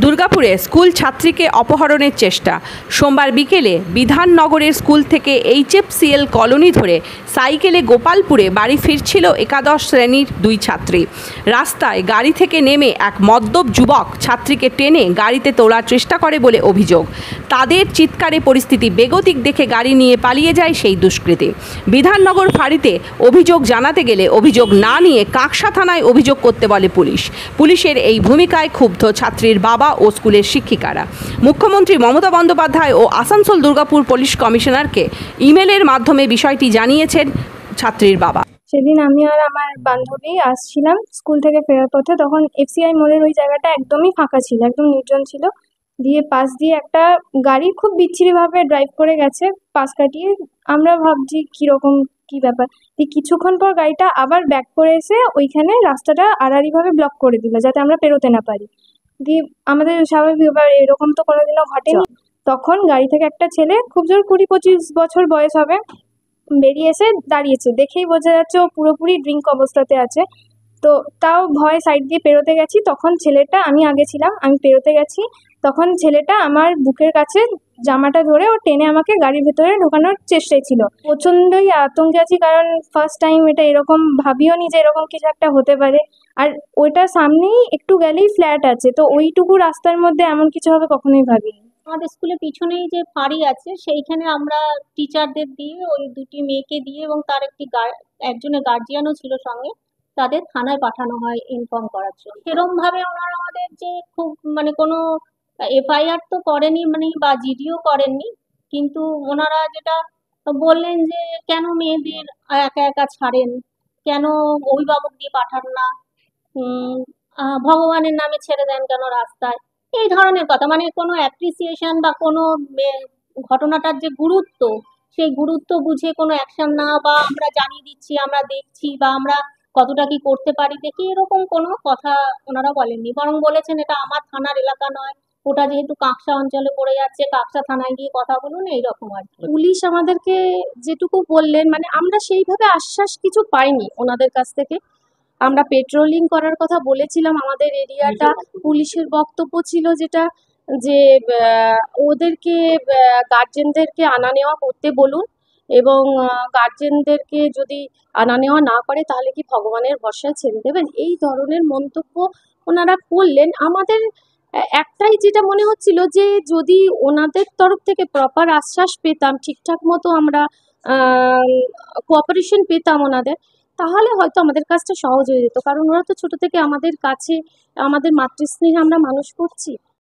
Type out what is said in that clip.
দুর্গাপুরে স্কুল ছাত্রীকে অপহরণের চেষ্টা। সোমবার বিকেলে বিধাননগরের স্কুল থেকে HFCL কলোনি ধরে সাইকেলে গোপালপুরে বাড়ি ফিরছিল একাদশ শ্রেণীর দুই ছাত্রী। রাস্তায় গাড়ি থেকে নেমে এক মদ্যপ যুবক ছাত্রীকে টেনে গাড়িতে তোলার চেষ্টা করে বলে অভিযোগ। তাদের চিৎকারে পরিস্থিতি বেগতিক দেখে গাড়ি নিয়ে পালিয়ে যায় সেই দুষ্কৃতী। বিধাননগর ফাঁড়িতে অভিযোগ জানাতে গেলে অভিযোগ না নিয়ে কাকসা থানায় অভিযোগ করতে বলে পুলিশ। পুলিশের এই ভূমিকায় ক্ষুব্ধ ছাত্রীর বাবা ও স্কুলের শিক্ষিকারা মুখ্যমন্ত্রী মমতা বন্দ্যোপাধ্যায় ও আসানসোল দুর্গাপুর পুলিশ কমিশনারকে ইমেলের মাধ্যমে বিষয়টি জানিয়েছেন ছাত্রীর বাবা। সেদিন আমি আর আমার বান্ধবী আসছিলাম স্কুল থেকে ফেরার পথে, তখন FCI মোড়ের ওই জায়গাটা একদমই ফাঁকা ছিল, একদম নির্জন ছিল। দিয়ে পাশ দিয়ে একটা গাড়ি খুব বিচ্ছিরিভাবে ড্রাইভ করে গেছে পাশ কাটিয়ে। আমরা ভাবছি কীরকম কী ব্যাপার। দিয়ে কিছুক্ষণ পর গাড়িটা আবার ব্যাক করে এসে ওইখানে রাস্তাটা আড়াআড়িভাবে ব্লক করে দিল যাতে আমরা পেরোতে না পারি। দিয়ে আমাদের স্বাভাবিক ব্যাপার, এরকম তো কোনোদিনও ঘটেনি। তখন গাড়ি থেকে একটা ছেলে, খুব জোর 20-25 বছর বয়স হবে, বেরিয়ে এসে দাঁড়িয়েছে। দেখেই বোঝা যাচ্ছে ও পুরোপুরি ড্রিঙ্ক অবস্থাতে আছে। তো তাও ভয় সাইড দিয়ে পেরোতে গেছি, তখন ছেলেটা, আমি আগে ছিলাম, আমি পেরোতে গেছি, তখন ছেলেটা আমার বুকের কাছে জামাটা ধরে ও টেনে আমাকে গাড়ির ভেতরে ঢোকানোর চেষ্টায় ছিল। প্রচণ্ডই আতঙ্কে আছি, কারণ ফার্স্ট টাইম এটা এরকম ভাবিও নি যে এরকম কিছু একটা হতে পারে। আর ওইটার সামনেই একটু গেলেই ফ্ল্যাট আছে, তো ওইটুকু রাস্তার মধ্যে এমন কিছু হবে কখনোই ভাবিনি। আমাদের স্কুলের পিছনেই যে ফাঁড়ি আছে সেইখানে আমরা টিচারদের দিয়ে, ওই দুটি মেয়েকে দিয়ে এবং তার একজনের গার্জিয়ানও ছিল সঙ্গে, তাদের থানায় পাঠানো হয় ইনফর্ম করার জন্য। সেরকম ভাবে ওনারা আমাদের যে খুব কোনো FIR তো করেনি বা জিডিও করেননি, কিন্তু ওনারা যেটা বললেন যে কেন মেয়েদের একা একা ছাড়েন, কেন অভিভাবক দিয়ে পাঠান না, ভগবানের নামে ছেড়ে দেন কেন রাস্তায়, এই ধরনের কথা। কোনো অ্যাপ্রিসিয়েশন বা কোনো ঘটনাটার যে গুরুত্ব, সেই গুরুত্ব বুঝে কোনো অ্যাকশন না, বা আমরা জানিয়ে দিচ্ছি, আমরা দেখছি, বা আমরা কতটা কি করতে পারি দেখি, এরকম কোনো কথা ওনারা বলেননি। বরং বলেছেন এটা আমার থানার এলাকা নয়, ওটা যেহেতু কাকসা অঞ্চলে পড়ে যাচ্ছে, কাকসা থানায় গিয়ে কথা বলুন, এইরকম আর কি। পুলিশ আমাদেরকে যেটুকু বললেন, আমরা সেইভাবে আশ্বাস কিছু পাইনি ওনাদের কাছ থেকে। আমরা পেট্রোলিং করার কথা বলেছিলাম আমাদের এরিয়াটা। পুলিশের বক্তব্য ছিল যেটা, যে ওদেরকে গার্জেনদেরকে আনা নেওয়া করতে বলুন, এবং গার্জেনদেরকে যদি আনা নেওয়া না করে তাহলে কি ভগবানের ভরসায় ছেড়ে দেবেন, এই ধরনের মন্তব্য ওনারা করলেন। আমাদের একটাই যেটা মনে হচ্ছিল যে যদি ওনাদের তরফ থেকে প্রপার আশ্বাস পেতাম, ঠিকঠাক মতো আমরা কোঅপারেশন পেতাম ওনাদের, তাহলে হয়তো আমাদের কাজটা সহজ হয়ে যেত। কারণ ওরা তো ছোট থেকে আমাদের কাছে, আমাদের মাতৃস্নেহে আমরা মানুষ করছি।